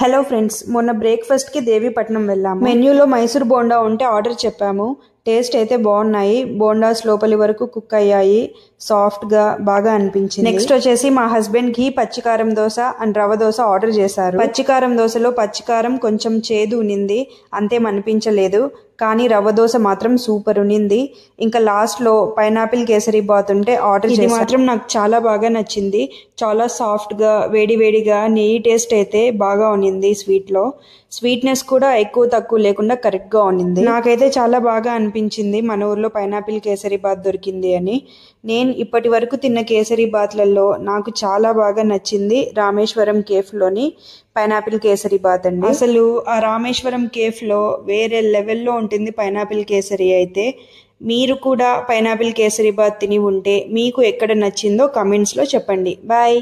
Hello friends, మొన్న breakfast కి దేవీపట్నం వెళ్ళాము. మెన్యూలో మైసూర్ బోండా ఉంటే ఆర్డర్ చెప్పాము. టేస్ట్ అయితే బాగున్నాయి. బోండాస్ లోపలి వరకు కుక్ అయ్యాయి. సాఫ్ట్ గా బాగా అనిపించింది. నెక్స్ట్ వచ్చేసి మా husband ghee పచ్చికారం dosa and rava dosa order చేశారు. పచ్చికారం దోశలో పచ్చికారం కొంచెం చేదు ఉనింది, అంతేం అనిపించలేదు. కానీ రవ్వ దోశ మాత్రం సూపర్ ఉనింది. ఇంకా లాస్ట్ లో పైనాపిల్ కేసరి బాత్ ఉంటే ఆర్డర్ చేసి మాత్రం నాకు చాలా బాగా నచ్చింది. చాలా సాఫ్ట్ గా వేడి వేడిగా నెయ్యి టేస్ట్ అయితే బాగా ఉనింది. స్వీట్ లో స్వీట్నెస్ కూడా ఎక్కువ తక్కువ లేకుండా కరెక్ట్ గా ఉనింది. నాకైతే చాలా బాగా అనిపించింది మన ఊర్లో పైనాపిల్ కేసరి బాత్ దొరికింది అని. నేను ఇప్పటి వరకు తిన్న కేసరి బాత్లలో నాకు చాలా బాగా నచ్చింది రామేశ్వరం కేఫ్ లోని పైనాపిల్ కేసరి బాత్ అండి. అసలు ఆ రామేశ్వరం కేఫ్ లో వేరే లెవెల్లో ఉంటుంది పైనాపిల్ కేసరి అయితే. మీరు కూడా పైనాపిల్ కేసరి బాత్ తిని ఉంటే మీకు ఎక్కడ నచ్చిందో కమెంట్స్ లో చెప్పండి. బాయ్.